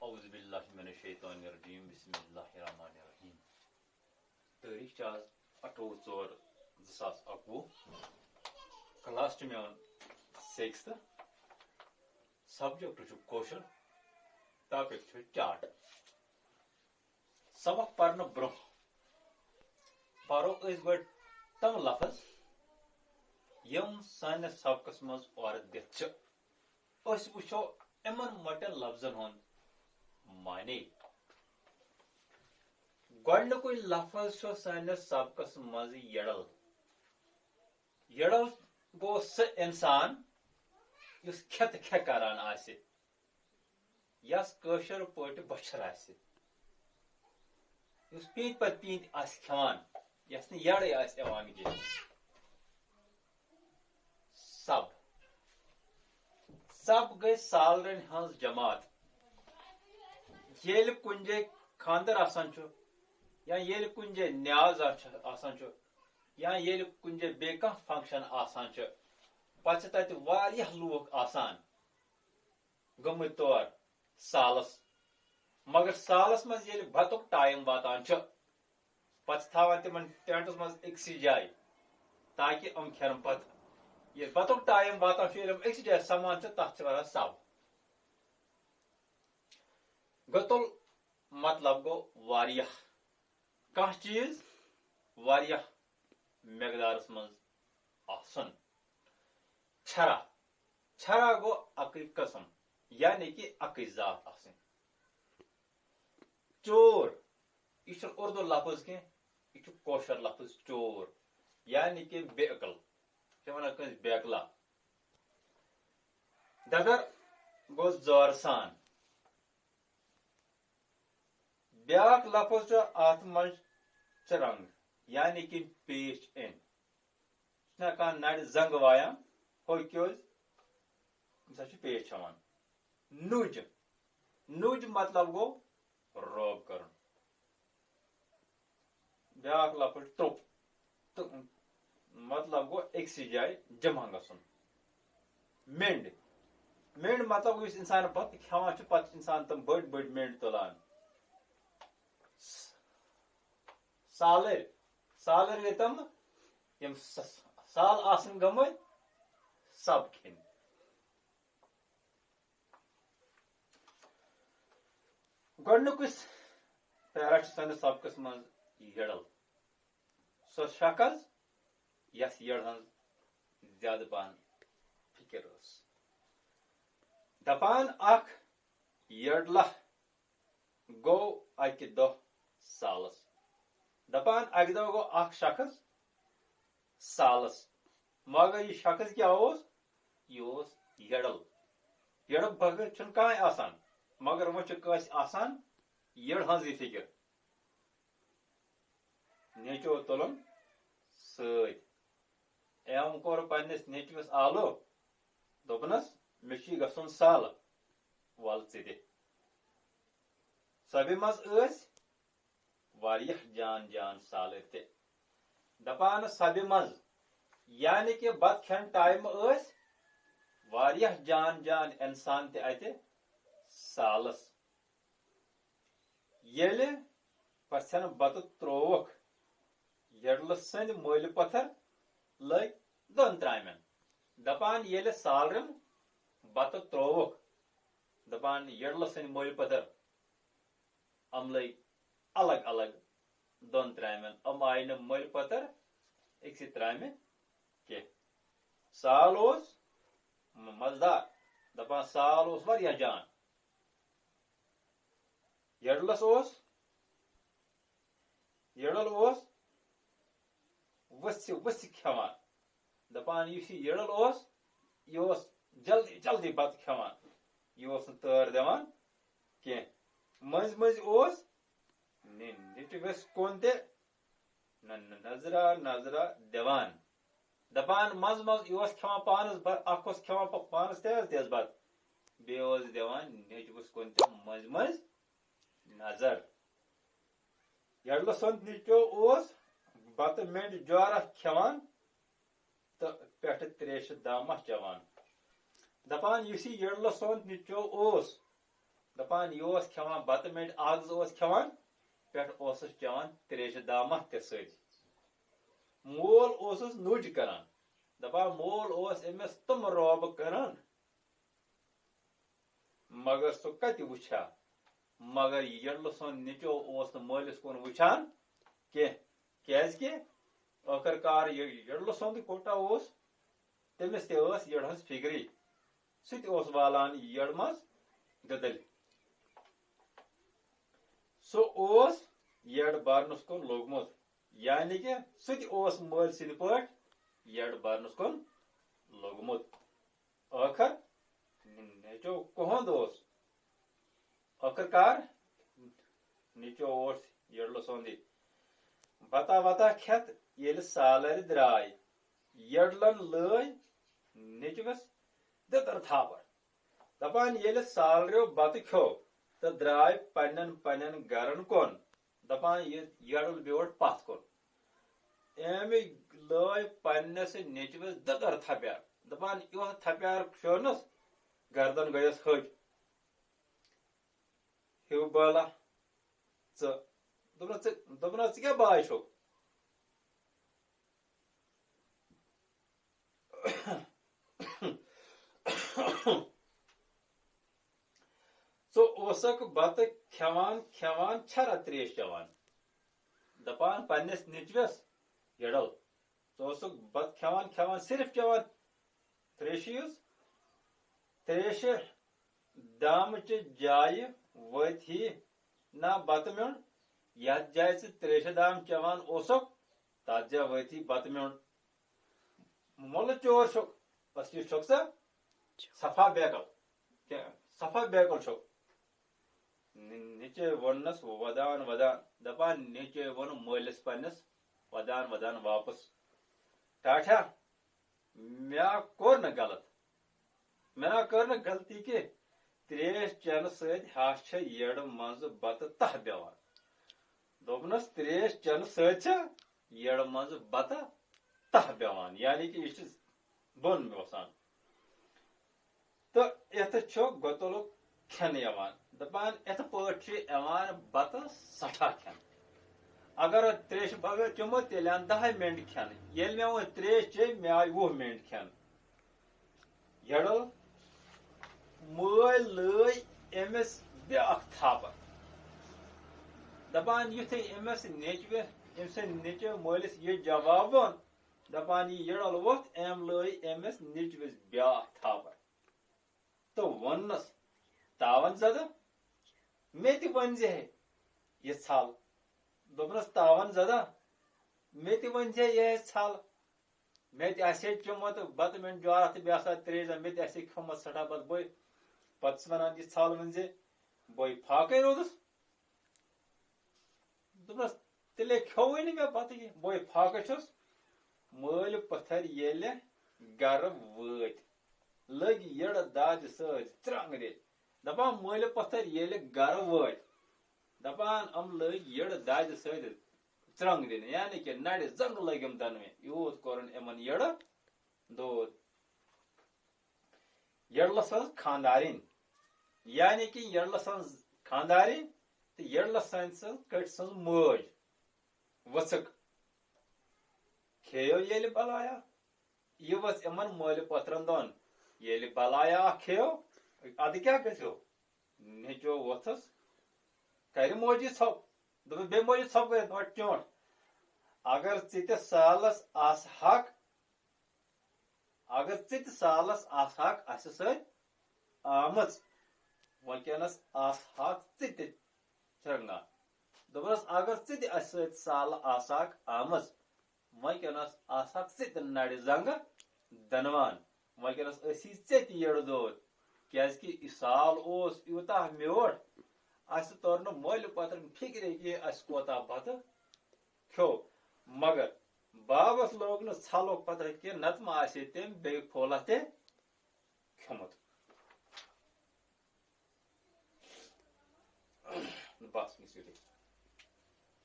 اعوذ باللہ من الشیطان الرجیم بسم اللہ الرحمن الرحیم تاریخ چھ آز 28/4/2021 کلاس چھ میون 6th سبجیکٹ چھ کوشر ٹاپک چھ چارٹ سبق پرن برہ پرو اس گڈ تم لفظ یم سانس سبقس مز اور دتھ چھ اس وچھو امن مٹن لفظن ہند معنی گۄڈنیُکُے لفظ چھُ سٲنِس سبقس منٛز یڈل یڈل گوٚو سُہ اِنسان یُس کھٮ۪تہٕ کھٮ۪ کران آسہِ یس کٲشِر پٲٹھۍ بۄچھر آسہِ یُس پیٖنتۍ پتہٕ پیٖنتۍ آسہِ کھٮ۪وان یس نہٕ یڈٕے آسہِ یِوان کینٛہہ سب سب گٔے سالرن ہٕنٛز جماعت ییٚلہِ کُنہِ جایہِ خانٛدر آسان چھُ یا ییٚلہِ کُنہِ جایہِ نیاز آسان چھُ یا ییٚلہِ کُنہِ جایہِ بیٚیہِ کانٛہہ فنکشن آسان چھُ پتہٕ چھِ تتہِ واریاہ لوٗکھ آسان گٔمٕتۍ تور سالس مگر سالس منٛز ییٚلہِ بتُک ٹایم واتان چھُ پتہٕ چھِ تھاوان تِمن ٹینٹس منٛز أکسٕے جایہِ تاکہِ یِم کھٮ۪ن پتہٕ ییٚلہِ بتُک ٹایم واتان چھُ ییٚلہِ یِم أکسٕے جایہِ سمان چھِ تتھ چھِ ونان سب گتل مطلب گوٚو واریاہ کانٛہہ چیٖز واریاہ مقدارس منٛز آسُن چھرا چھرا گوٚو اکٕے قٕسم یعنی کہِ اکٕے ذات آسٕنۍ چور یہِ چھُنہٕ اردو لفظ کینٛہہ یہِ چھُ کٲشُر لفظ چور یعنی کہِ بے عقل چھِ ونان کٲنٛسہِ بے عقلا دگر گوٚو زورٕ سان بیاکھ لفظ چھُ اتھ منٛز چرنگ یعنی کہِ پیش اِن چھُنہ کانٛہہ نرِ زنٛگ وایان ہو کیٛوز سۄ چھِ پیش ہٮ۪وان نُج نُج مطلب گوٚو روب کرُن بیاکھ لفظ ٹوٚپ تہٕ مطلب گوٚو أکسٕے جایہِ جمع گژھُن مینٛڈ مینٛڈ مطلب گوٚو یُس انسان بتہٕ کھٮ۪وان چھُ پتہٕ چھُ انسان تِم بٔڑۍ بٔڑۍ مینٛڈ تُلان سالٕرۍ سالٕرۍ گٔے تِم یِم سال آسن گٔمٕتۍ سب کھٮ۪نۍ گۄڈنیُکُے پیرا چھُ سٲنِس سبقس منٛز یڈل سۄ شخص یس یڈ ہٕنٛز زیادٕ پہن فکر ٲس دپان اکھ یڈلا گوٚو اکہِ دۄہ سالس دپان اکہِ دۄہ گوٚو اکھ شخص سالس مگر یہِ شخص کیٛاہ اوس یہِ اوس یڈل یڈٕ بغٲر چھُنہٕ کٕہٕنۍ آسان مگر وۄنۍ چھُ کٲنٛسہِ آسان یڈ ہٕنٛزٕے فکر نیچو تُلُن سۭتۍ أمۍ کوٚر پننِس نیچوِس آلو دوٚپنس مےٚ چھُے گژھُن سالہٕ وَل ژٕ تہِ سبہِ منٛز ٲسۍ واریاہ جان جان سالٕرۍ تہِ دپان سبہِ منٛز یعنی کہِ بتہٕ کھٮ۪ن ٹایمہٕ ٲسۍ واریاہ جان جان انسان تہِ اتہِ سالس ییٚلہِ پژھٮ۪ن بتہٕ ترووُکھ یڈلہٕ سٕنٛدۍ مٲلۍ پتھر لٔگۍ دۄن ترامٮ۪ن دپان ییٚلہِ سالرن بتہٕ ترووُکھ دپان یڈلہٕ سٕنٛدۍ مٲلۍ پتھر یِم لٔگۍ الگ الگ دۄن ترامٮ۪ن یِم آیہِ نہٕ مٔلۍ پتھر أکسٕے ترامہِ کینٛہہ سال اوس مزٕدار دپان سال اوس واریاہ جان یڈلس اوس یڈل اوس ؤسہِ ؤسہِ کھٮ۪وان دپان یُس یہِ یڈل اوس یہِ اوس جلدی جلدی بتہٕ کھٮ۪وان یہِ اوس نہٕ تٲر دِوان کینٛہہ مٔنٛزۍ مٔنٛزۍ اوس نیٚچوِس کُن تہِ نظرا نظرا دِوان دپان منٛزٕ منٛزٕ یہِ اوس کھٮ۪وان پانس اکھ اوس کھٮ۪وان پانس تیز تیز بتہٕ بیٚیہِ اوس دِوان نیٚچوِس کُن تہِ مٔنٛزۍ مٔنٛزۍ نظر یڈلہٕ سُنٛد نیٚچو اوس بتہٕ مینٛڈ جورہ کھٮ۪وان تہٕ پٮ۪ٹھٕ تریشہِ دامہ چٮ۪وان دپان یُس یہِ یڈلہٕ سُنٛد نیٚچو اوس دپان یہ کھیوان بتہ منٹ اکھ زٕ کھیوان پہ چوان تریش دامہ تہ سی مول نوج کران دپان مول امس تم روب کران مگر سہ کتہ وچھا مگر یڈلہ سن نچو مالس کن وچھان کی آخر کار یڈلہ سند کوٹا تمس تہ یڈ ہز فکری سہ والان یڈ مز ددل سہ یڈ برنس کن لوگمت یعنی کہ سہ مل سند پہ یڈ برنس کن لوگمت آخر نیچو کہند آخر کار نیچو یڈلہ سند بتا وتا کھت یل سالر درائے یڈلن لٲج نیچوس دتر تھاپڑ دپان یل سالریو بتہ کھو تو درائے پنن گرن کن دپان یڈل بیوٹھ پتھ کن امی لٲج پنس نیچوس دتر تھپیار دپان یہ تھپیار کھیونس گردن گیس ہج ہیو بالا دپنس ژٕ کیٛاہ باے چھُکھ ژٕ بتہ کھیوان چھرا تریش چوان دپان پنس نیچوس یڈل ژٕ بتہ کھیوان صرف چوان تریشی تریش دامچ جائے وت ہی نہ بتہ میون یتھ جائے ژٕ تریش دام چوان تتھ جائے وت ہی بتہ میون مول چور چھُکھ بس یہ چھُکھ سا صفا بیکل چھُکھ نیچے ونس ودان دپان نیچے ون مالس پنس ودان واپس ٹاٹھا مےٚ کوٚر نہٕ غلط مےٚ کٔر نہٕ غلطی کہ تریش چینہٕ سۭتۍ ہش چھِ یڈ منٛزٕ بتہٕ تہ بیوان دوٚپنس تریش چینہٕ سۭتۍ چھِ یڈ منٛزٕ بتہٕ تہ بیوان یعنی کہ یہ چھِ بۄن وسان تہٕ یتھ چھُ گۄتُلُک کھٮ۪نہٕ یِوان دپان یتھ پٲٹھۍ چھُ یِوان بتہٕ سٹھاہ کھٮ۪نہٕ اگر تریش بغٲر چوٚمُت تیٚلہِ ان 10 منٹ کھٮ۪نہٕ ییٚلہِ مےٚ وۄنۍ تریش چیٚیہِ مےٚ آیہِ 20 منٹ کھٮ۪نہٕ یڈل مٲلۍ لٲج أمِس بیٛاکھ تھاپہٕ دپان یُتھُے أمِس أمۍ سٕنٛدۍ نیٚچوۍ مٲلِس یہِ جواب ووٚن دپان یہِ یڈل ووٚتھ أمۍ لٲج أمِس نیٚچوِس بیٛاکھ تھاپہٕ تہٕ ووٚننس تاون زدٕ مےٚ تہِ ؤنۍ زِ یہِ ژھل دوٚپنس تاون زدہ مےٚ تہِ ؤنۍ زِ یہِ ژھل مےٚ تہِ آسہِ ہے چوٚمُت بتہٕ مِنٹ جورہ تہٕ بیٚیہِ آسہا تریش مےٚ تہِ آسہِ ہے کھیوٚمُت سٹھاہ بتہٕ پتہٕ چھُس ونان یہِ ژھل ؤنۍ زِ بٔے فاقے روٗدُس دوٚپنس تیٚلے کھیوٚوٕے نہٕ مےٚ بتہٕ کینٛہہ بٔے فاقے چھُس مٲلۍ پٔتھر ییٚلہِ گرٕ وٲتۍ لٔگۍ یٔڈ دادِ سۭتۍ ژرٛنٛگ دِنۍ دپان مٲلۍ پٔتھر ییٚلہِ گرٕ وٲتۍ دپان لٔگۍ یٔڈ دادِ سۭتۍ ژرٛنٛگ دِنہِ یعنی کہ نرِ زنٛگ لٔگِم دۄنوے یوٗت کوٚرُن یِمن یٔڈٕ دود یڈلس سٕنٛز خاندارِنۍ یعنی کہ یڈلس سٕنٛز خاندارِنۍ تہٕ یڈلس سٕنٛز کٔٹۍ سٕنٛز مٲج ؤژھٕک کھیٚیو ییٚلہِ بلایا یہ ؤژھ یِمن مٲلۍ پٔتھرن دۄن ییٚلہِ بلایا کھیٚیو ادٕ کیٛاہ گژھیو نیٚچو ووٚتھُس کرِ موجی ژھۄپ دوٚپُس بیٚیہِ موجی ژھۄپ کٔرِتھ وۄنۍ چونٛٹھ اگر ژٕ تہِ سالس آسہٕ ہکھ اسہِ سۭتۍ آمٕژ وٕنکیٚنس آسہٕ ژٕ تہِ چرنگان دوٚپنس اگر ژٕ تہِ اسہِ سۭتۍ سالہٕ آسہٕ آمٕژ وٕنکیٚنس آسہٕ ژٕ تہِ نرِ زنٛگہٕ دنوان وٕنکیٚنس ٲسی ژےٚ تہِ یٔڈ دود کیازِ کہ یہِ سال اوس یوٗتاہ میوٗٹھ اسہِ توٚر نہٕ مٲلۍ پترن فکرے کہِ اسہِ کوتاہ بتہٕ کھیوٚو مگر بابس لوگ نہٕ ژھلُک پتہ کینٛہہ نتہٕ ما آسہِ ہے تٔمۍ بیٚیہِ پھوٚلہ تہِ کھیوٚمُت بس